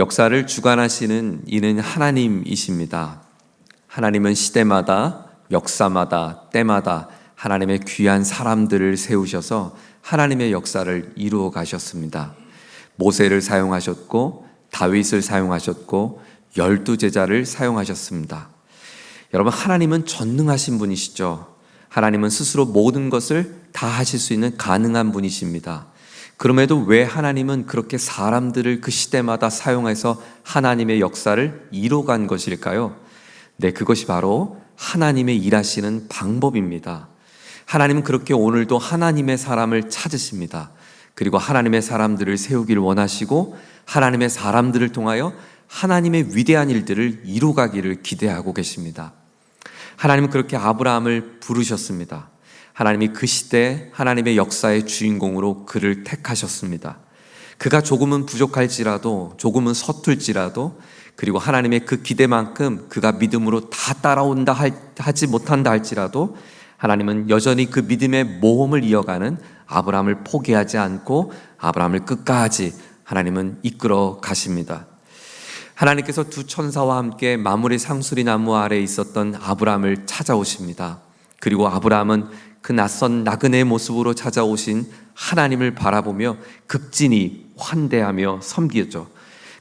역사를 주관하시는 이는 하나님이십니다. 하나님은 시대마다, 역사마다, 때마다 하나님의 귀한 사람들을 세우셔서 하나님의 역사를 이루어 가셨습니다. 모세를 사용하셨고 다윗을 사용하셨고 12제자를 사용하셨습니다. 여러분, 하나님은 전능하신 분이시죠. 하나님은 스스로 모든 것을 다 하실 수 있는 가능한 분이십니다. 그럼에도 왜 하나님은 그렇게 사람들을 그 시대마다 사용해서 하나님의 역사를 이뤄간 것일까요? 네, 그것이 바로 하나님의 일하시는 방법입니다. 하나님은 그렇게 오늘도 하나님의 사람을 찾으십니다. 그리고 하나님의 사람들을 세우길 원하시고 하나님의 사람들을 통하여 하나님의 위대한 일들을 이루어가기를 기대하고 계십니다. 하나님은 그렇게 아브라함을 부르셨습니다. 하나님이 그 시대 하나님의 역사의 주인공으로 그를 택하셨습니다. 그가 조금은 부족할지라도, 조금은 서툴지라도, 그리고 하나님의 그 기대만큼 그가 믿음으로 다 따라온다 하지 못한다 할지라도 하나님은 여전히 그 믿음의 모험을 이어가는 아브라함을 포기하지 않고 아브라함을 끝까지 하나님은 이끌어 가십니다. 하나님께서 두 천사와 함께 마므레 상수리 나무 아래에 있었던 아브라함을 찾아오십니다. 그리고 아브라함은 그 낯선 나그네의 모습으로 찾아오신 하나님을 바라보며 극진히 환대하며 섬기죠.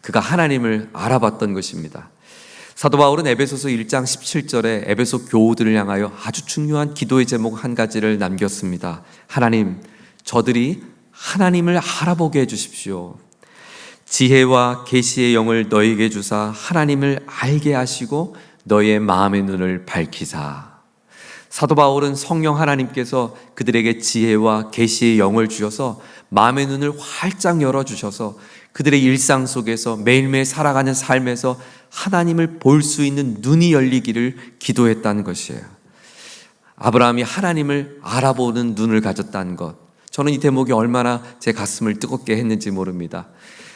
그가 하나님을 알아봤던 것입니다. 사도 바울은 에베소서 1장 17절에 에베소 교우들을 향하여 아주 중요한 기도의 제목 한 가지를 남겼습니다. 하나님, 저들이 하나님을 알아보게 해주십시오. 지혜와 계시의 영을 너에게 주사 하나님을 알게 하시고 너의 마음의 눈을 밝히사. 사도 바울은 성령 하나님께서 그들에게 지혜와 계시의 영을 주셔서 마음의 눈을 활짝 열어주셔서 그들의 일상 속에서 매일매일 살아가는 삶에서 하나님을 볼 수 있는 눈이 열리기를 기도했다는 것이에요. 아브라함이 하나님을 알아보는 눈을 가졌다는 것, 저는 이 대목이 얼마나 제 가슴을 뜨겁게 했는지 모릅니다.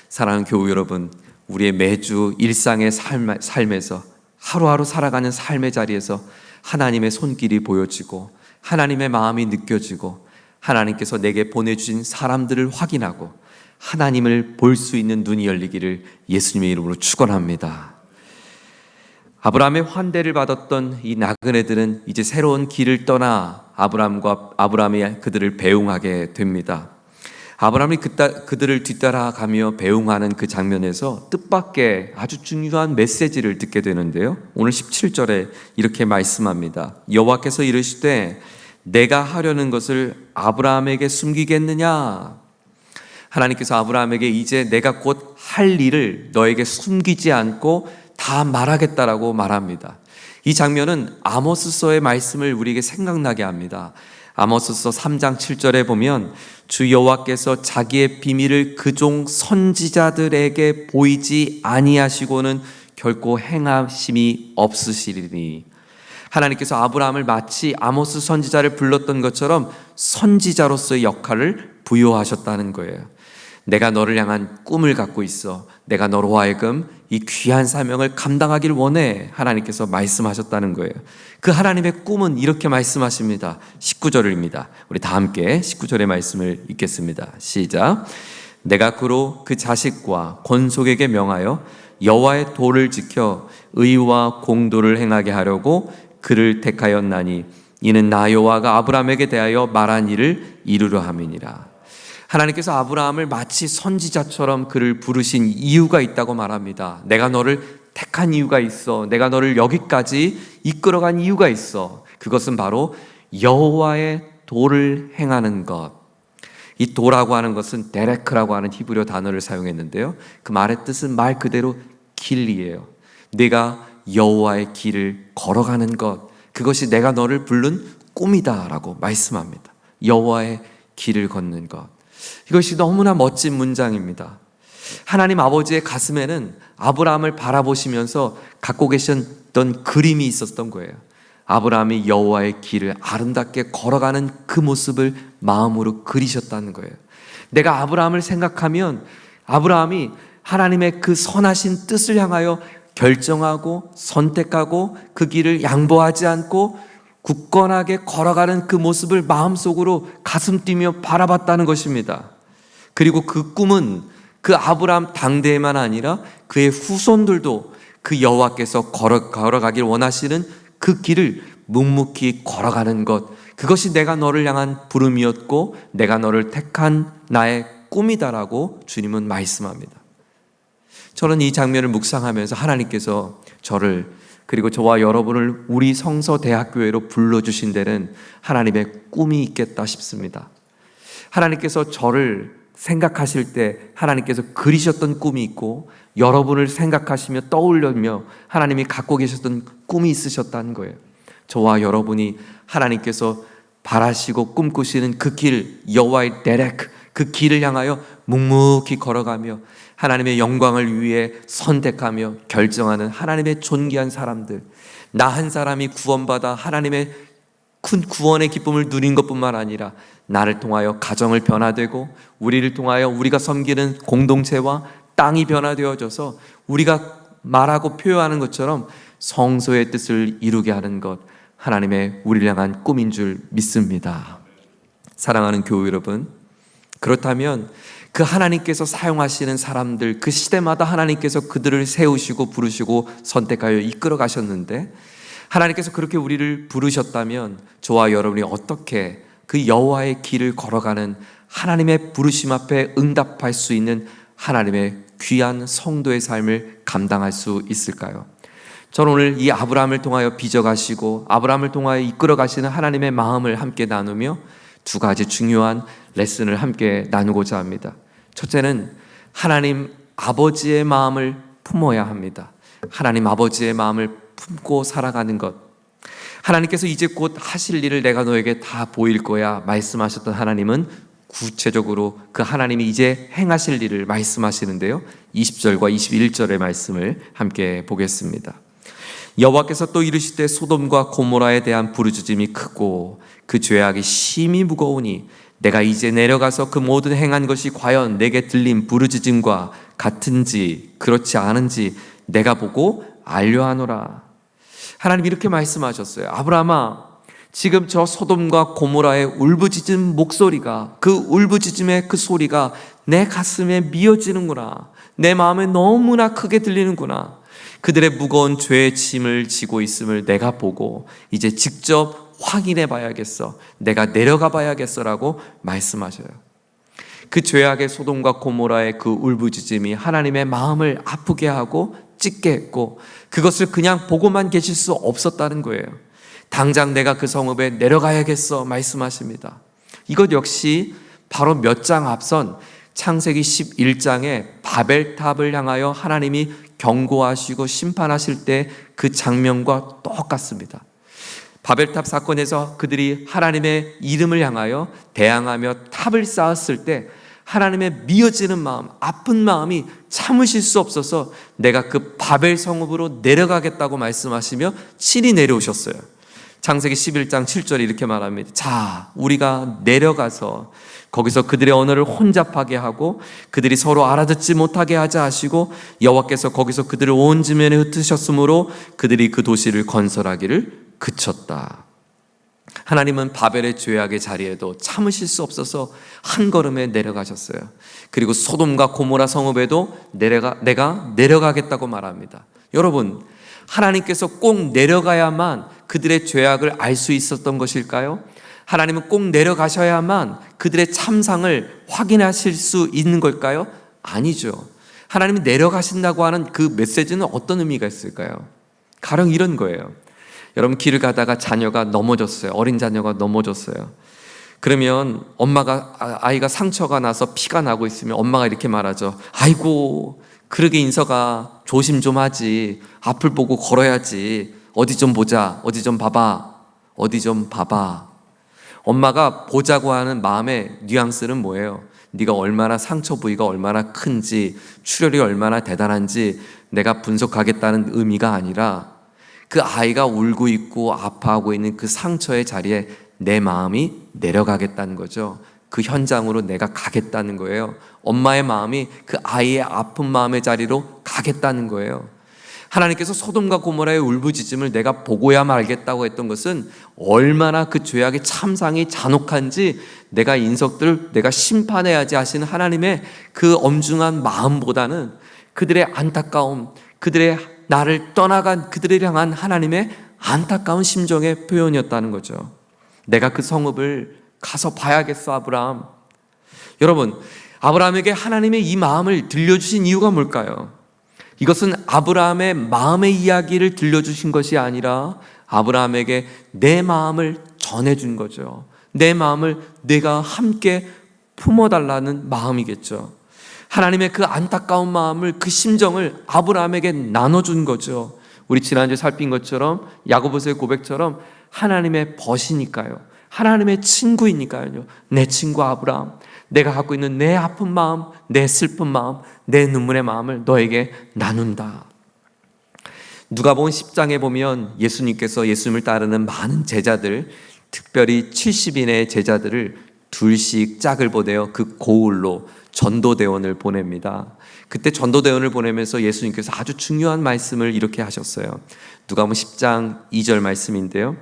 사랑하는 교우 여러분, 우리의 매주 일상의 삶에서 하루하루 살아가는 삶의 자리에서 하나님의 손길이 보여지고 하나님의 마음이 느껴지고 하나님께서 내게 보내주신 사람들을 확인하고 하나님을 볼 수 있는 눈이 열리기를 예수님의 이름으로 축원합니다. 아브라함의 환대를 받았던 이 나그네들은 이제 새로운 길을 떠나 아브라함이 그들을 배웅하게 됩니다. 아브라함이 그들을 뒤따라가며 배웅하는 그 장면에서 뜻밖의 아주 중요한 메시지를 듣게 되는데요. 오늘 17절에 이렇게 말씀합니다. 여호와께서 이르시되 내가 하려는 것을 아브라함에게 숨기겠느냐? 하나님께서 아브라함에게 이제 내가 곧 할 일을 너에게 숨기지 않고 다 말하겠다라고 말합니다. 이 장면은 아모스서의 말씀을 우리에게 생각나게 합니다. 아모스서 3장 7절에 보면 주 여호와께서 자기의 비밀을 그종 선지자들에게 보이지 아니하시고는 결코 행하심이 없으시리니, 하나님께서 아브라함을 마치 아모스 선지자를 불렀던 것처럼 선지자로서의 역할을 부여하셨다는 거예요. 내가 너를 향한 꿈을 갖고 있어. 내가 너로 하여금 이 귀한 사명을 감당하기를 원해. 하나님께서 말씀하셨다는 거예요. 그 하나님의 꿈은 이렇게 말씀하십니다. 19절입니다. 우리 다 함께 19절의 말씀을 읽겠습니다. 시작. 내가 그로 그 자식과 권속에게 명하여 여호와의 도를 지켜 의와 공도를 행하게 하려고 그를 택하였나니 이는 나 여호와가 아브라함에게 대하여 말한 일을 이루려 함이니라. 하나님께서 아브라함을 마치 선지자처럼 그를 부르신 이유가 있다고 말합니다. 내가 너를 택한 이유가 있어. 내가 너를 여기까지 이끌어간 이유가 있어. 그것은 바로 여호와의 도를 행하는 것. 이 도라고 하는 것은 데레크라고 하는 히브리어 단어를 사용했는데요, 그 말의 뜻은 말 그대로 길이에요. 내가 여호와의 길을 걸어가는 것, 그것이 내가 너를 부른 꿈이다라고 말씀합니다. 여호와의 길을 걷는 것, 이것이 너무나 멋진 문장입니다. 하나님 아버지의 가슴에는 아브라함을 바라보시면서 갖고 계셨던 그림이 있었던 거예요. 아브라함이 여호와의 길을 아름답게 걸어가는 그 모습을 마음으로 그리셨다는 거예요. 내가 아브라함을 생각하면 아브라함이 하나님의 그 선하신 뜻을 향하여 결정하고 선택하고 그 길을 양보하지 않고 굳건하게 걸어가는 그 모습을 마음속으로 가슴 뛰며 바라봤다는 것입니다. 그리고 그 꿈은 그 아브라함 당대에만 아니라 그의 후손들도 그 여호와께서 걸어가길 원하시는 그 길을 묵묵히 걸어가는 것, 그것이 내가 너를 향한 부름이었고 내가 너를 택한 나의 꿈이다라고 주님은 말씀합니다. 저는 이 장면을 묵상하면서 하나님께서 저를, 그리고 저와 여러분을 우리 성서대학교회로 불러주신 데는 하나님의 꿈이 있겠다 싶습니다. 하나님께서 저를 생각하실 때 하나님께서 그리셨던 꿈이 있고, 여러분을 생각하시며 떠올리며 하나님이 갖고 계셨던 꿈이 있으셨다는 거예요. 저와 여러분이 하나님께서 바라시고 꿈꾸시는 그 길, 여호와의 데렉, 그 길을 향하여 묵묵히 걸어가며 하나님의 영광을 위해 선택하며 결정하는 하나님의 존귀한 사람들, 나 한 사람이 구원받아 하나님의 큰 구원의 기쁨을 누린 것뿐만 아니라 나를 통하여 가정을 변화되고 우리를 통하여 우리가 섬기는 공동체와 땅이 변화되어져서 우리가 말하고 표현하는 것처럼 성소의 뜻을 이루게 하는 것, 하나님의 우리를 향한 꿈인 줄 믿습니다. 사랑하는 교회 여러분, 그렇다면 그 하나님께서 사용하시는 사람들, 그 시대마다 하나님께서 그들을 세우시고 부르시고 선택하여 이끌어 가셨는데, 하나님께서 그렇게 우리를 부르셨다면 저와 여러분이 어떻게 그 여호와의 길을 걸어가는 하나님의 부르심 앞에 응답할 수 있는 하나님의 귀한 성도의 삶을 감당할 수 있을까요? 저는 오늘 이 아브라함을 통하여 빚어가시고 아브라함을 통하여 이끌어가시는 하나님의 마음을 함께 나누며 두 가지 중요한 레슨을 함께 나누고자 합니다. 첫째는 하나님 아버지의 마음을 품어야 합니다. 하나님 아버지의 마음을 품고 살아가는 것. 하나님께서 이제 곧 하실 일을 내가 너에게 다 보일 거야 말씀하셨던 하나님은 구체적으로 그 하나님이 이제 행하실 일을 말씀하시는데요, 20절과 21절의 말씀을 함께 보겠습니다. 여호와께서 또 이르시되 소돔과 고모라에 대한 부르짖음이 크고 그 죄악이 심히 무거우니 내가 이제 내려가서 그 모든 행한 것이 과연 내게 들린 부르짖음과 같은지 그렇지 않은지 내가 보고 알려하노라. 하나님 이렇게 말씀하셨어요. 아브라함아, 지금 저 소돔과 고모라의 울부짖은 목소리가, 그 울부짖음의 그 소리가 내 가슴에 미어지는구나. 내 마음에 너무나 크게 들리는구나. 그들의 무거운 죄의 짐을 지고 있음을 내가 보고 이제 직접 확인해 봐야겠어. 내가 내려가 봐야겠어라고 말씀하셔요. 그 죄악의 소돔과 고모라의 그 울부짖음이 하나님의 마음을 아프게 하고 찢게 했고, 그것을 그냥 보고만 계실 수 없었다는 거예요. 당장 내가 그 성읍에 내려가야겠어 말씀하십니다. 이것 역시 바로 몇 장 앞선 창세기 11장에 바벨탑을 향하여 하나님이 경고하시고 심판하실 때 그 장면과 똑같습니다. 바벨탑 사건에서 그들이 하나님의 이름을 향하여 대항하며 탑을 쌓았을 때 하나님의 미어지는 마음, 아픈 마음이 참으실 수 없어서 내가 그 바벨 성읍으로 내려가겠다고 말씀하시며 친히 내려오셨어요. 창세기 11장 7절에 이렇게 말합니다. 자, 우리가 내려가서 거기서 그들의 언어를 혼잡하게 하고 그들이 서로 알아듣지 못하게 하자 하시고 여호와께서 거기서 그들을 온 지면에 흩으셨으므로 그들이 그 도시를 건설하기를 그쳤다. 하나님은 바벨의 죄악의 자리에도 참으실 수 없어서 한 걸음에 내려가셨어요. 그리고 소돔과 고모라 성읍에도 내가 내려가겠다고 말합니다. 여러분, 하나님께서 꼭 내려가야만 그들의 죄악을 알 수 있었던 것일까요? 하나님은 꼭 내려가셔야만 그들의 참상을 확인하실 수 있는 걸까요? 아니죠. 하나님이 내려가신다고 하는 그 메시지는 어떤 의미가 있을까요? 가령 이런 거예요. 여러분, 길을 가다가 자녀가 넘어졌어요. 어린 자녀가 넘어졌어요. 그러면 아이가 상처가 나서 피가 나고 있으면 엄마가 이렇게 말하죠. 아이고, 그러게 인서가 조심 좀 하지. 앞을 보고 걸어야지. 어디 좀 보자. 어디 좀 봐봐. 어디 좀 봐봐. 엄마가 보자고 하는 마음의 뉘앙스는 뭐예요? 네가 얼마나 상처 부위가 얼마나 큰지, 출혈이 얼마나 대단한지 내가 분석하겠다는 의미가 아니라 그 아이가 울고 있고 아파하고 있는 그 상처의 자리에 내 마음이 내려가겠다는 거죠. 그 현장으로 내가 가겠다는 거예요. 엄마의 마음이 그 아이의 아픈 마음의 자리로 가겠다는 거예요. 하나님께서 소돔과 고모라의 울부짖음을 내가 보고야 말겠다고 했던 것은 얼마나 그 죄악의 참상이 잔혹한지 내가 심판해야지 하시는 하나님의 그 엄중한 마음보다는 그들의 안타까움, 그들의 나를 떠나간 그들을 향한 하나님의 안타까운 심정의 표현이었다는 거죠. 내가 그 성읍을 가서 봐야겠어, 아브라함. 여러분, 아브라함에게 하나님의 이 마음을 들려주신 이유가 뭘까요? 이것은 아브라함의 마음의 이야기를 들려주신 것이 아니라 아브라함에게 내 마음을 전해준 거죠. 내 마음을 내가 함께 품어달라는 마음이겠죠. 하나님의 그 안타까운 마음을, 그 심정을 아브라함에게 나눠준 거죠. 우리 지난주에 살핀 것처럼, 야고보서의 고백처럼 하나님의 벗이니까요, 하나님의 친구이니까요. 내 친구 아브라함, 내가 갖고 있는 내 아픈 마음, 내 슬픈 마음, 내 눈물의 마음을 너에게 나눈다. 누가복음 10장에 보면 예수님께서 예수님을 따르는 많은 제자들, 특별히 70인의 제자들을 둘씩 짝을 보내어 그 고을로 전도대원을 보냅니다. 그때 전도대원을 보내면서 예수님께서 아주 중요한 말씀을 이렇게 하셨어요. 누가복음 10장 2절 말씀인데요.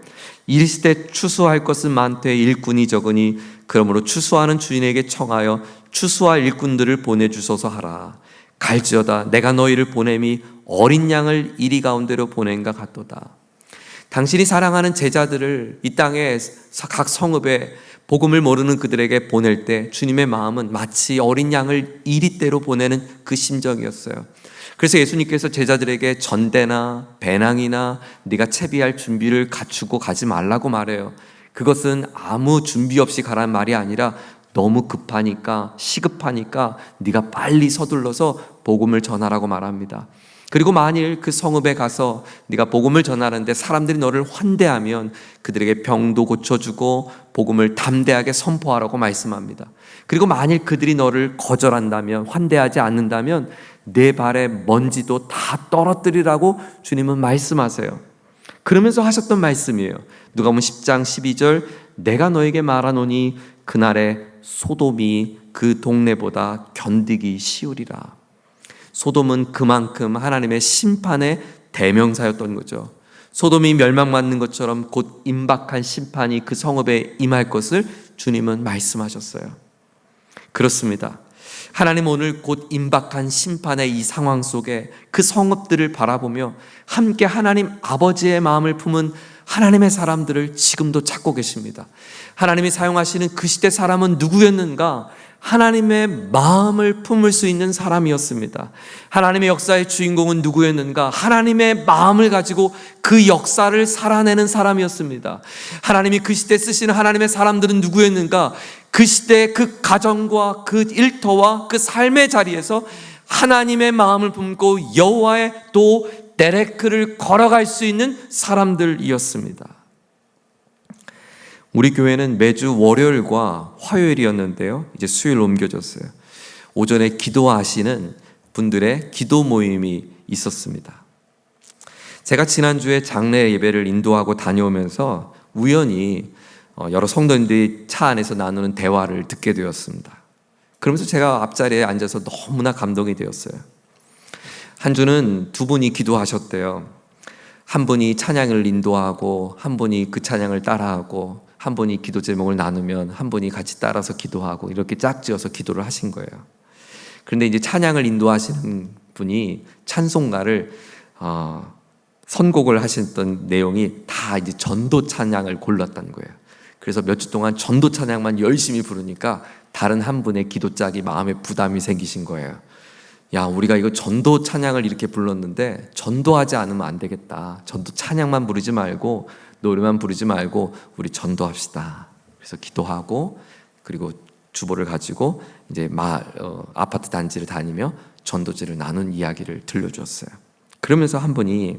이르시되 추수할 것은 많되 일꾼이 적으니 그러므로 추수하는 주인에게 청하여 추수할 일꾼들을 보내주소서 하라. 갈지어다 내가 너희를 보냄이 어린 양을 이리 가운데로 보낸가 같도다. 당신이 사랑하는 제자들을 이 땅의 각 성읍에 복음을 모르는 그들에게 보낼 때 주님의 마음은 마치 어린 양을 이리대로 보내는 그 심정이었어요. 그래서 예수님께서 제자들에게 전대나 배낭이나 네가 채비할 준비를 갖추고 가지 말라고 말해요. 그것은 아무 준비 없이 가란 말이 아니라 너무 급하니까, 시급하니까 네가 빨리 서둘러서 복음을 전하라고 말합니다. 그리고 만일 그 성읍에 가서 네가 복음을 전하는데 사람들이 너를 환대하면 그들에게 병도 고쳐주고 복음을 담대하게 선포하라고 말씀합니다. 그리고 만일 그들이 너를 거절한다면, 환대하지 않는다면 내 발에 먼지도 다 떨어뜨리라고 주님은 말씀하세요. 그러면서 하셨던 말씀이에요. 누가복음 10장 12절 내가 너에게 말하노니 그날에 소돔이 그 동네보다 견디기 쉬우리라. 소돔은 그만큼 하나님의 심판의 대명사였던 거죠. 소돔이 멸망받는 것처럼 곧 임박한 심판이 그 성읍에 임할 것을 주님은 말씀하셨어요. 그렇습니다. 하나님 오늘 곧 임박한 심판의 이 상황 속에 그 성읍들을 바라보며 함께 하나님 아버지의 마음을 품은 하나님의 사람들을 지금도 찾고 계십니다. 하나님이 사용하시는 그 시대 사람은 누구였는가? 하나님의 마음을 품을 수 있는 사람이었습니다. 하나님의 역사의 주인공은 누구였는가? 하나님의 마음을 가지고 그 역사를 살아내는 사람이었습니다. 하나님이 그 시대 쓰시는 하나님의 사람들은 누구였는가? 그 시대의 그 가정과 그 일터와 그 삶의 자리에서 하나님의 마음을 품고 여호와의 또 데레크를 걸어갈 수 있는 사람들이었습니다. 우리 교회는 매주 월요일과 화요일이었는데요, 이제 수요일로 옮겨졌어요. 오전에 기도하시는 분들의 기도 모임이 있었습니다. 제가 지난주에 장례 예배를 인도하고 다녀오면서 우연히 여러 성도님들이 차 안에서 나누는 대화를 듣게 되었습니다. 그러면서 제가 앞자리에 앉아서 너무나 감동이 되었어요. 한 주는 두 분이 기도하셨대요. 한 분이 찬양을 인도하고 한 분이 그 찬양을 따라하고 한 분이 기도 제목을 나누면 한 분이 같이 따라서 기도하고 이렇게 짝지어서 기도를 하신 거예요. 그런데 이제 찬양을 인도하시는 분이 찬송가를 선곡을 하셨던 내용이 다 이제 전도 찬양을 골랐다는 거예요. 그래서 몇 주 동안 전도 찬양만 열심히 부르니까 다른 한 분의 기도 짝이 마음에 부담이 생기신 거예요. 야, 우리가 이거 전도 찬양을 이렇게 불렀는데 전도하지 않으면 안 되겠다. 전도 찬양만 부르지 말고 노래만 부르지 말고 우리 전도합시다. 그래서 기도하고 그리고 주보를 가지고 이제 아파트 단지를 다니며 전도지를 나눈 이야기를 들려주었어요. 그러면서 한 분이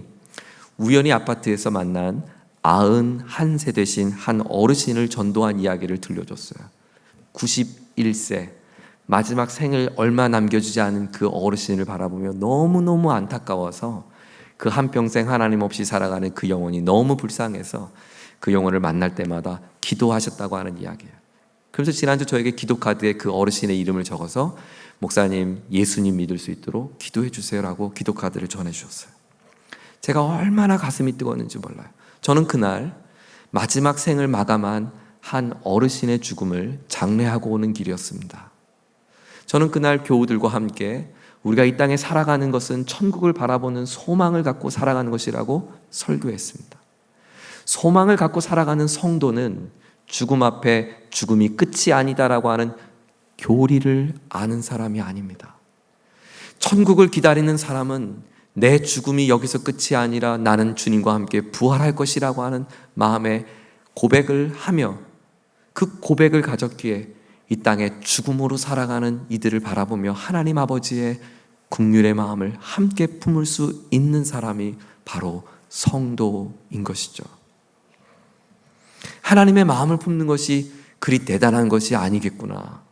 우연히 아파트에서 만난 91세 되신 한 어르신을 전도한 이야기를 들려줬어요. 91세 마지막 생을 얼마 남겨주지 않은 그 어르신을 바라보며 너무너무 안타까워서 그 한평생 하나님 없이 살아가는 그 영혼이 너무 불쌍해서 그 영혼을 만날 때마다 기도하셨다고 하는 이야기예요. 그래서 지난주 저에게 기도카드에 그 어르신의 이름을 적어서 목사님, 예수님 믿을 수 있도록 기도해 주세요라고 기도카드를 전해주셨어요. 제가 얼마나 가슴이 뜨거웠는지 몰라요. 저는 그날 마지막 생을 마감한 한 어르신의 죽음을 장례하고 오는 길이었습니다. 저는 그날 교우들과 함께 우리가 이 땅에 살아가는 것은 천국을 바라보는 소망을 갖고 살아가는 것이라고 설교했습니다. 소망을 갖고 살아가는 성도는 죽음 앞에 죽음이 끝이 아니다라고 하는 교리를 아는 사람이 아닙니다. 천국을 기다리는 사람은 내 죽음이 여기서 끝이 아니라 나는 주님과 함께 부활할 것이라고 하는 마음의 고백을 하며 그 고백을 가졌기에 이 땅에 죽음으로 살아가는 이들을 바라보며 하나님 아버지의 긍휼의 마음을 함께 품을 수 있는 사람이 바로 성도인 것이죠. 하나님의 마음을 품는 것이 그리 대단한 것이 아니겠구나.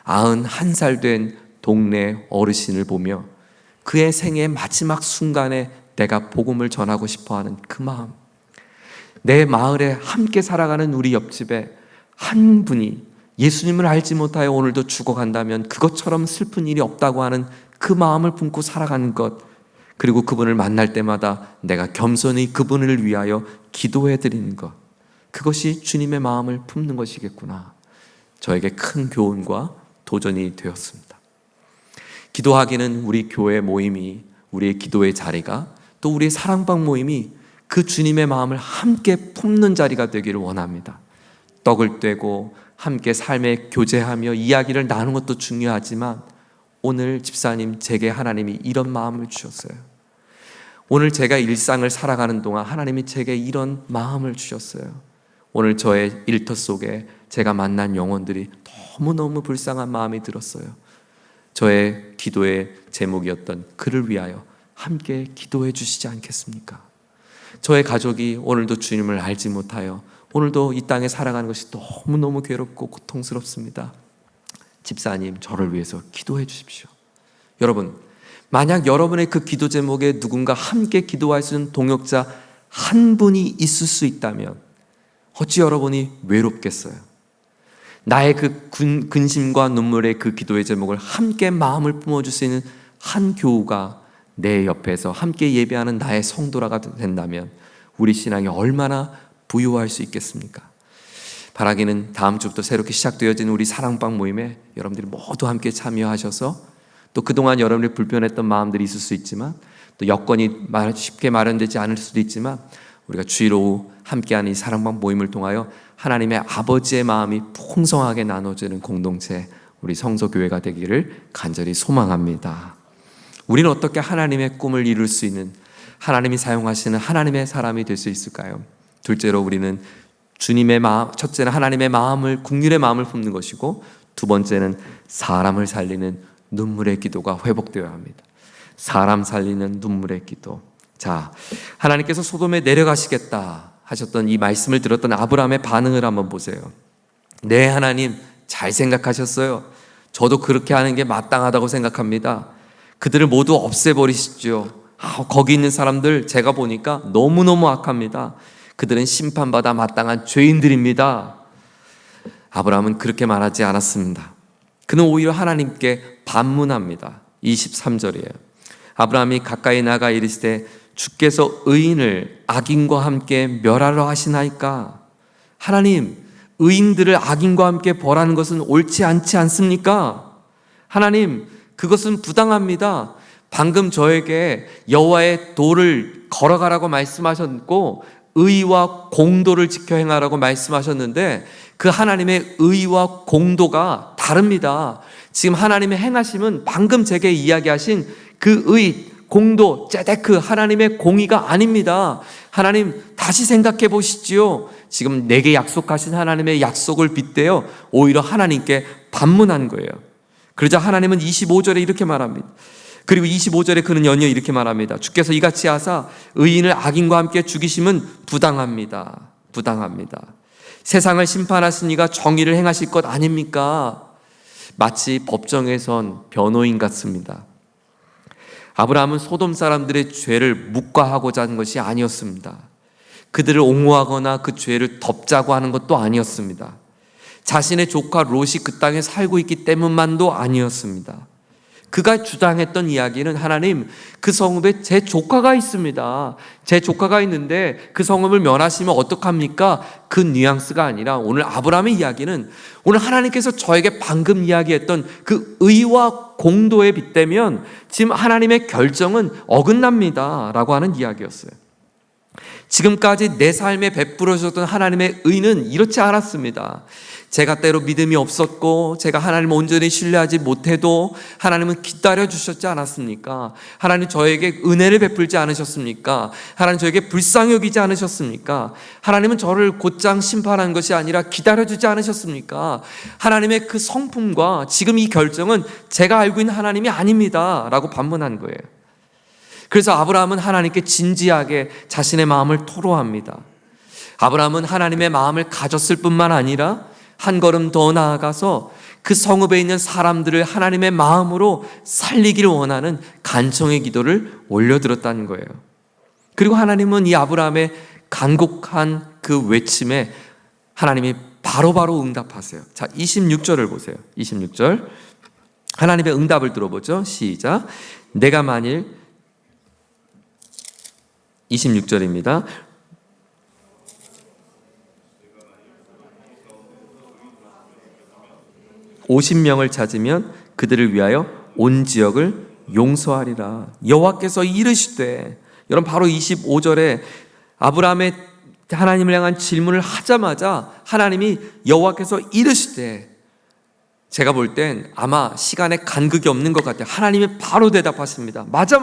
91살 된 동네 어르신을 보며 그의 생애의 마지막 순간에 내가 복음을 전하고 싶어하는 그 마음, 내 마을에 함께 살아가는 우리 옆집에 한 분이 예수님을 알지 못하여 오늘도 죽어간다면 그것처럼 슬픈 일이 없다고 하는 그 마음을 품고 살아가는 것, 그리고 그분을 만날 때마다 내가 겸손히 그분을 위하여 기도해 드리는 것, 그것이 주님의 마음을 품는 것이겠구나. 저에게 큰 교훈과 도전이 되었습니다. 기도하기는 우리 교회 모임이, 우리의 기도의 자리가, 또 우리의 사랑방 모임이 그 주님의 마음을 함께 품는 자리가 되기를 원합니다. 떡을 떼고 함께 삶에 교제하며 이야기를 나누는 것도 중요하지만 오늘 집사님, 제게 하나님이 이런 마음을 주셨어요. 오늘 제가 일상을 살아가는 동안 하나님이 제게 이런 마음을 주셨어요. 오늘 저의 일터 속에 제가 만난 영혼들이 너무너무 불쌍한 마음이 들었어요. 저의 기도의 제목이었던 그를 위하여 함께 기도해 주시지 않겠습니까? 저의 가족이 오늘도 주님을 알지 못하여 오늘도 이 땅에 살아가는 것이 너무너무 괴롭고 고통스럽습니다. 집사님, 저를 위해서 기도해 주십시오. 여러분, 만약 여러분의 그 기도 제목에 누군가 함께 기도할 수 있는 동역자 한 분이 있을 수 있다면 어찌 여러분이 외롭겠어요? 나의 그 근심과 눈물의 그 기도의 제목을 함께 마음을 품어줄 수 있는 한 교우가 내 옆에서 함께 예배하는 나의 성도라가 된다면 우리 신앙이 얼마나 부유할 수 있겠습니까? 바라기는 다음 주부터 새롭게 시작되어진 우리 사랑방 모임에 여러분들이 모두 함께 참여하셔서 또 그동안 여러분이 불편했던 마음들이 있을 수 있지만 또 여건이 쉽게 마련되지 않을 수도 있지만 우리가 주일 오후 함께하는 이 사랑방 모임을 통하여 하나님의 아버지의 마음이 풍성하게 나눠지는 공동체, 우리 성서교회가 되기를 간절히 소망합니다. 우리는 어떻게 하나님의 꿈을 이룰 수 있는, 하나님이 사용하시는 하나님의 사람이 될 수 있을까요? 둘째로 우리는 주님의 마음, 첫째는 하나님의 마음을, 긍휼의 마음을 품는 것이고, 두 번째는 사람을 살리는 눈물의 기도가 회복되어야 합니다. 사람 살리는 눈물의 기도. 자, 하나님께서 소돔에 내려가시겠다 하셨던 이 말씀을 들었던 아브라함의 반응을 한번 보세요. 네, 하나님 잘 생각하셨어요. 저도 그렇게 하는 게 마땅하다고 생각합니다. 그들을 모두 없애버리시죠. 거기 있는 사람들 제가 보니까 너무너무 악합니다. 그들은 심판받아 마땅한 죄인들입니다. 아브라함은 그렇게 말하지 않았습니다. 그는 오히려 하나님께 반문합니다. 23절이에요. 아브라함이 가까이 나가 이르시되 주께서 의인을 악인과 함께 멸하러 하시나이까? 하나님, 의인들을 악인과 함께 벌하는 것은 옳지 않지 않습니까? 하나님, 그것은 부당합니다. 방금 저에게 여호와의 도를 걸어가라고 말씀하셨고 의와 공도를 지켜 행하라고 말씀하셨는데 그 하나님의 의와 공도가 다릅니다. 지금 하나님의 행하심은 방금 제게 이야기하신 그 의, 공도, 째데크, 하나님의 공의가 아닙니다. 하나님 다시 생각해 보시지요. 지금 내게 약속하신 하나님의 약속을 빗대어 오히려 하나님께 반문한 거예요. 그러자 하나님은 25절에 이렇게 말합니다. 그리고 25절에 그는 연이어 이렇게 말합니다. 주께서 이같이 하사 의인을 악인과 함께 죽이심은 부당합니다. 부당합니다. 세상을 심판하신 이가 정의를 행하실 것 아닙니까? 마치 법정에선 변호인 같습니다. 아브라함은 소돔 사람들의 죄를 묵과하고자 하는 것이 아니었습니다. 그들을 옹호하거나 그 죄를 덮자고 하는 것도 아니었습니다. 자신의 조카 롯이 그 땅에 살고 있기 때문만도 아니었습니다. 그가 주장했던 이야기는 하나님, 그 성읍에 제 조카가 있습니다. 제 조카가 있는데 그 성읍을 멸하시면 어떡합니까? 그 뉘앙스가 아니라 오늘 아브라함의 이야기는 오늘 하나님께서 저에게 방금 이야기했던 그 의와 공도에 빗대면 지금 하나님의 결정은 어긋납니다 라고 하는 이야기였어요. 지금까지 내 삶에 베풀어 주셨던 하나님의 의는 이렇지 않았습니다. 제가 때로 믿음이 없었고 제가 하나님을 온전히 신뢰하지 못해도 하나님은 기다려 주셨지 않았습니까? 하나님 저에게 은혜를 베풀지 않으셨습니까? 하나님 저에게 불쌍히 여기지 않으셨습니까? 하나님은 저를 곧장 심판한 것이 아니라 기다려 주지 않으셨습니까? 하나님의 그 성품과 지금 이 결정은 제가 알고 있는 하나님이 아닙니다 라고 반문한 거예요. 그래서 아브라함은 하나님께 진지하게 자신의 마음을 토로합니다. 아브라함은 하나님의 마음을 가졌을 뿐만 아니라 한 걸음 더 나아가서 그 성읍에 있는 사람들을 하나님의 마음으로 살리기를 원하는 간청의 기도를 올려드렸다는 거예요. 그리고 하나님은 이 아브라함의 간곡한 그 외침에 하나님이 바로바로 응답하세요. 자, 26절을 보세요. 26절 하나님의 응답을 들어보죠. 시작. 내가 만일 26절입니다. (50명을) 찾으면 그들을 위하여 온 지역을 용서하리라. 여호와께서 이르시되, 여러분 바로 25절에 아브라함의 하나님을 향한 질문을 하자마자 하나님이 여호와께서 이르시되, 제가 볼 땐 아마 시간에 간극이 없는 것 같아요. 하나님이 바로 대답하십니다. 맞아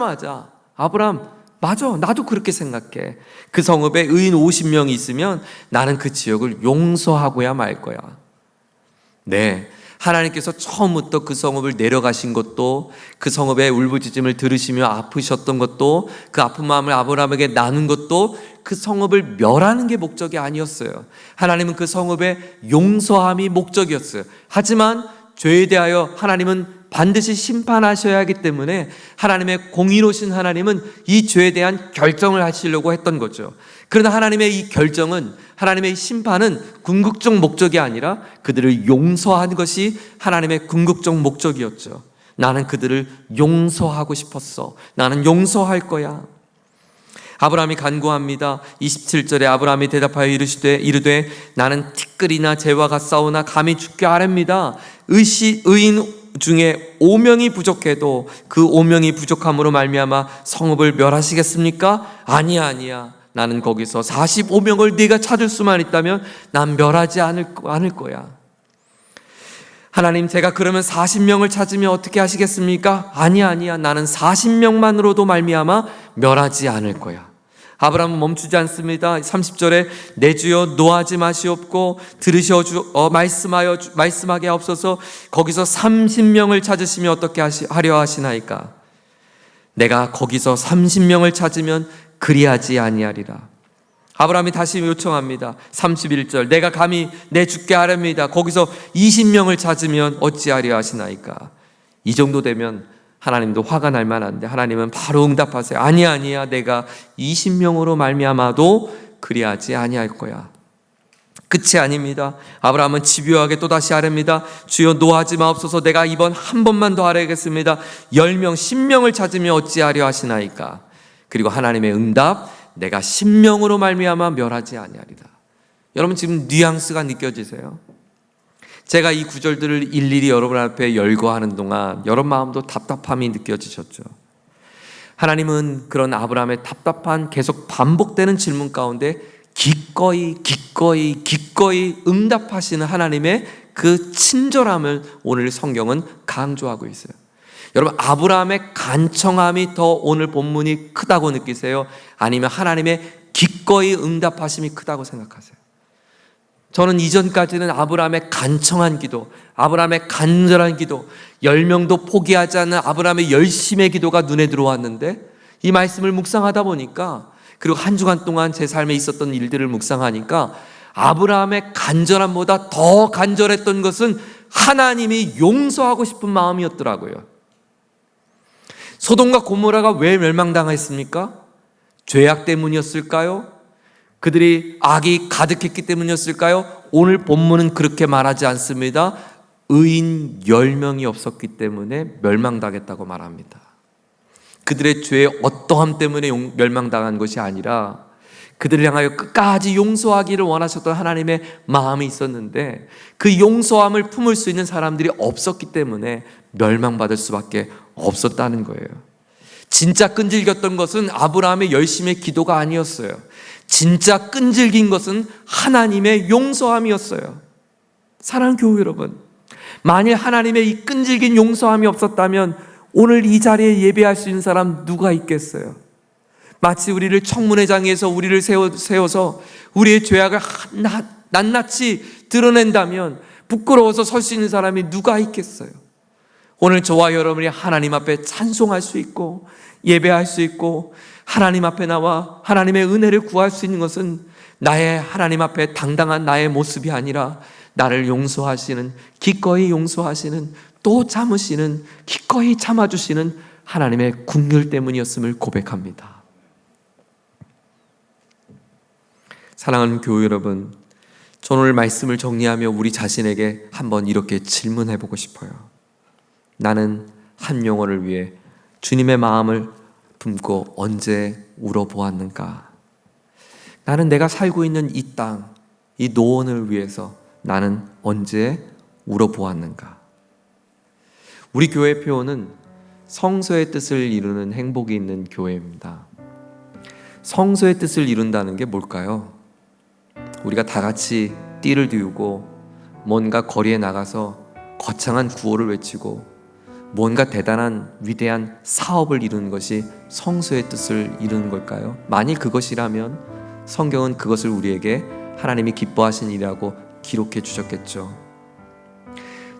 아브라함, 맞아, 나도 그렇게 생각해. 그 성읍에 의인 50명이 있으면 나는 그 지역을 용서하고야 말 거야. 네, 하나님께서 처음부터 그 성읍을 내려가신 것도, 그 성읍의 울부짖음을 들으시며 아프셨던 것도, 그 아픈 마음을 아브라함에게 나눈 것도 그 성읍을 멸하는 게 목적이 아니었어요. 하나님은 그 성읍의 용서함이 목적이었어요. 하지만 죄에 대하여 하나님은 반드시 심판하셔야 하기 때문에 하나님의 공의로우신 하나님은 이 죄에 대한 결정을 하시려고 했던 거죠. 그러나 하나님의 이 결정은, 하나님의 심판은 궁극적 목적이 아니라 그들을 용서하는 것이 하나님의 궁극적 목적이었죠. 나는 그들을 용서하고 싶었어. 나는 용서할 거야. 아브라함이 간구합니다. 27절에 아브라함이 대답하여 이르되 나는 티끌이나 재와 같사오나 감히 주께 아뢰입니다. 의인 중에 5명이 부족해도 그 5명이 부족함으로 말미암아 성읍을 멸하시겠습니까? 아니야. 나는 거기서 45명을 네가 찾을 수만 있다면 난 멸하지 않을 거야. 하나님, 제가 그러면 40명을 찾으면 어떻게 하시겠습니까? 아니야. 나는 40명만으로도 말미암아 멸하지 않을 거야. 아브라함은 멈추지 않습니다. 30절에 내 주여 노하지 마시옵고 들으셔 말씀하게 하옵소서. 거기서 30명을 찾으시면 어떻게 하려 하시나이까? 내가 거기서 30명을 찾으면 그리하지 아니하리라. 아브라함이 다시 요청합니다. 31절 내가 감히 내 주께 아뢰입니다. 거기서 20명을 찾으면 어찌하려 하시나이까? 이 정도 되면 하나님도 화가 날 만한데 하나님은 바로 응답하세요. 아니야. 내가 20명으로 말미암아도 그리하지 아니할 거야. 끝이 아닙니다. 아브라함은 집요하게 또다시 아뢰입니다. 주여 노하지 마옵소서. 내가 이번 한 번만 더 아뢰겠습니다. 10명, 10명을 찾으면 어찌하려 하시나이까? 그리고 하나님의 응답, 내가 10명으로 말미암아 멸하지 아니하리라. 여러분 지금 뉘앙스가 느껴지세요? 제가 이 구절들을 일일이 여러분 앞에 열거하는 동안 여러분 마음도 답답함이 느껴지셨죠? 하나님은 그런 아브라함의 답답한 계속 반복되는 질문 가운데 기꺼이 응답하시는 하나님의 그 친절함을 오늘 성경은 강조하고 있어요. 여러분 아브라함의 간청함이 더 오늘 본문이 크다고 느끼세요? 아니면 하나님의 기꺼이 응답하심이 크다고 생각하세요? 저는 이전까지는 아브라함의 간청한 기도, 아브라함의 간절한 기도, 10명도 포기하지 않는 아브라함의 열심의 기도가 눈에 들어왔는데 이 말씀을 묵상하다 보니까, 그리고 한 주간 동안 제 삶에 있었던 일들을 묵상하니까 아브라함의 간절함보다 더 간절했던 것은 하나님이 용서하고 싶은 마음이었더라고요. 소돔과 고모라가 왜 멸망당했습니까? 죄악 때문이었을까요? 그들이 악이 가득했기 때문이었을까요? 오늘 본문은 그렇게 말하지 않습니다. 의인 10명이 없었기 때문에 멸망당했다고 말합니다. 그들의 죄의 어떠함 때문에 멸망당한 것이 아니라 그들을 향하여 끝까지 용서하기를 원하셨던 하나님의 마음이 있었는데 그 용서함을 품을 수 있는 사람들이 없었기 때문에 멸망받을 수밖에 없었다는 거예요. 진짜 끈질겼던 것은 아브라함의 열심의 기도가 아니었어요. 진짜 끈질긴 것은 하나님의 용서함이었어요. 사랑하는 교회 여러분, 만일 하나님의 이 끈질긴 용서함이 없었다면 오늘 이 자리에 예배할 수 있는 사람 누가 있겠어요? 마치 우리를 청문회장에서 우리를 세워서 우리의 죄악을 낱낱이 드러낸다면 부끄러워서 설 수 있는 사람이 누가 있겠어요? 오늘 저와 여러분이 하나님 앞에 찬송할 수 있고 예배할 수 있고 하나님 앞에 나와 하나님의 은혜를 구할 수 있는 것은 나의 하나님 앞에 당당한 나의 모습이 아니라 나를 용서하시는, 기꺼이 용서하시는, 또 참으시는, 기꺼이 참아주시는 하나님의 긍휼 때문이었음을 고백합니다. 사랑하는 교회 여러분, 저는 오늘 말씀을 정리하며 우리 자신에게 한번 이렇게 질문해 보고 싶어요. 나는 한 영혼을 위해 주님의 마음을 품고 언제 울어보았는가? 나는 내가 살고 있는 이 땅, 이 노원을 위해서 나는 언제 울어보았는가? 우리 교회 표어는 성소의 뜻을 이루는 행복이 있는 교회입니다. 성소의 뜻을 이룬다는 게 뭘까요? 우리가 다 같이 띠를 띄우고 뭔가 거리에 나가서 거창한 구호를 외치고 뭔가 대단한 위대한 사업을 이루는 것이 성소의 뜻을 이루는 걸까요? 만일 그것이라면 성경은 그것을 우리에게 하나님이 기뻐하신 일이라고 기록해 주셨겠죠.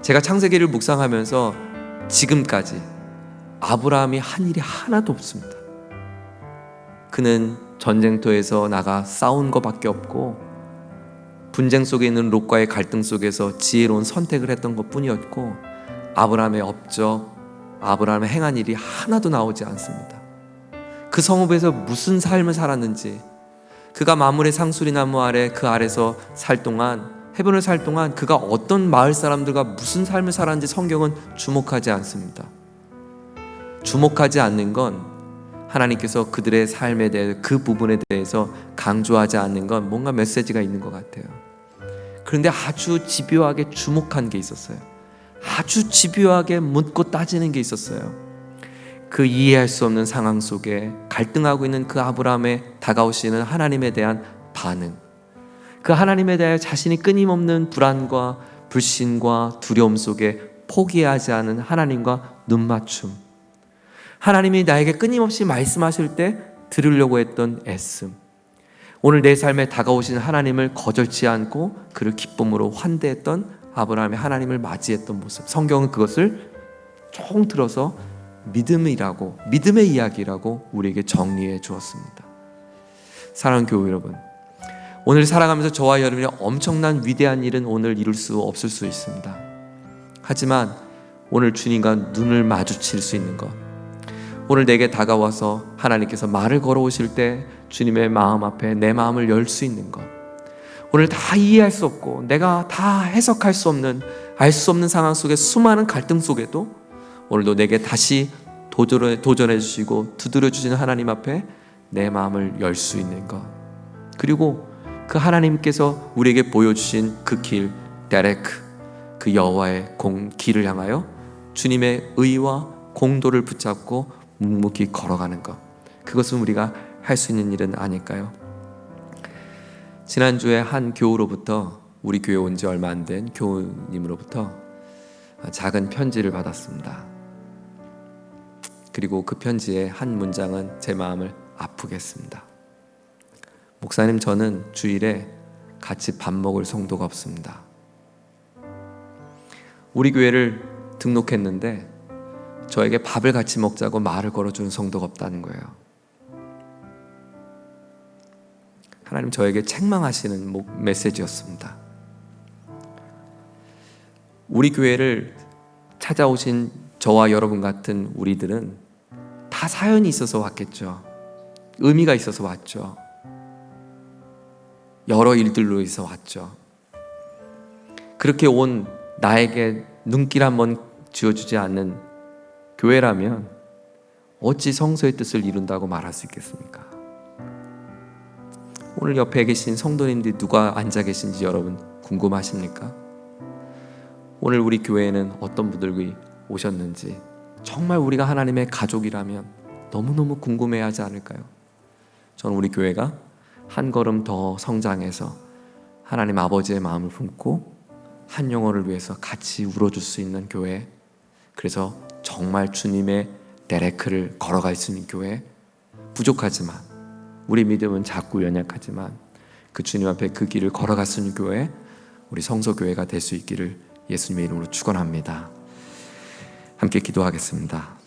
제가 창세기를 묵상하면서 지금까지 아브라함이 한 일이 하나도 없습니다. 그는 전쟁터에서 나가 싸운 것밖에 없고 분쟁 속에 있는 롯과의 갈등 속에서 지혜로운 선택을 했던 것뿐이었고 아브라함의 업적, 아브라함의 행한 일이 하나도 나오지 않습니다. 그 성읍에서 무슨 삶을 살았는지, 그가 마므레 상수리 나무 아래 그 아래서 살 동안, 헤브론을 살 동안 그가 어떤 마을 사람들과 무슨 삶을 살았는지 성경은 주목하지 않습니다. 주목하지 않는 건 하나님께서 그들의 삶에 대해 그 부분에 대해서 강조하지 않는 건 뭔가 메시지가 있는 것 같아요. 그런데 아주 집요하게 주목한 게 있었어요. 아주 집요하게 묻고 따지는 게 있었어요. 그 이해할 수 없는 상황 속에 갈등하고 있는 그 아브라함의 다가오시는 하나님에 대한 반응, 그 하나님에 대해 자신이 끊임없는 불안과 불신과 두려움 속에 포기하지 않은 하나님과 눈맞춤, 하나님이 나에게 끊임없이 말씀하실 때 들으려고 했던 애씀, 오늘 내 삶에 다가오시는 하나님을 거절치 않고 그를 기쁨으로 환대했던 아브라함의 하나님을 맞이했던 모습, 성경은 그것을 총 들어서 믿음이라고, 믿음의 이야기라고 우리에게 정리해 주었습니다. 사랑하는 교회 여러분, 오늘 살아가면서 저와 여러분이 엄청난 위대한 일은 오늘 이룰 수 없을 수 있습니다. 하지만 오늘 주님과 눈을 마주칠 수 있는 것, 오늘 내게 다가와서 하나님께서 말을 걸어오실 때 주님의 마음 앞에 내 마음을 열 수 있는 것, 오늘 다 이해할 수 없고 내가 다 해석할 수 없는, 알 수 없는 상황 속에 수많은 갈등 속에도 오늘도 내게 다시 도전해 주시고 두드려 주시는 하나님 앞에 내 마음을 열 수 있는 것, 그리고 그 하나님께서 우리에게 보여주신 그 길, 데레크, 그 여호와의 길을 향하여 주님의 의와 공도를 붙잡고 묵묵히 걸어가는 것, 그것은 우리가 할 수 있는 일은 아닐까요? 지난주에 한 교우로부터, 우리 교회 온 지 얼마 안 된 교우님으로부터 작은 편지를 받았습니다. 그리고 그 편지의 한 문장은 제 마음을 아프게 했습니다. 목사님, 저는 주일에 같이 밥 먹을 성도가 없습니다. 우리 교회를 등록했는데 저에게 밥을 같이 먹자고 말을 걸어주는 성도가 없다는 거예요. 하나님 저에게 책망하시는 메시지였습니다. 우리 교회를 찾아오신 저와 여러분 같은 우리들은 다 사연이 있어서 왔겠죠. 의미가 있어서 왔죠. 여러 일들로 있어 왔죠. 그렇게 온 나에게 눈길 한번 지어주지 않는 교회라면 어찌 성서의 뜻을 이룬다고 말할 수 있겠습니까? 오늘 옆에 계신 성도님들이 누가 앉아 계신지 여러분 궁금하십니까? 오늘 우리 교회에는 어떤 분들이 오셨는지 정말 우리가 하나님의 가족이라면 너무너무 궁금해하지 않을까요? 저는 우리 교회가 한 걸음 더 성장해서 하나님 아버지의 마음을 품고 한 영혼을 위해서 같이 울어줄 수 있는 교회, 그래서 정말 주님의 데레크를 걸어갈 수 있는 교회, 부족하지만 우리 믿음은 작고 연약하지만 그 주님 앞에 그 길을 걸어갈 수 있는 교회, 우리 성서교회가 될 수 있기를 예수님의 이름으로 축원합니다. 함께 기도하겠습니다.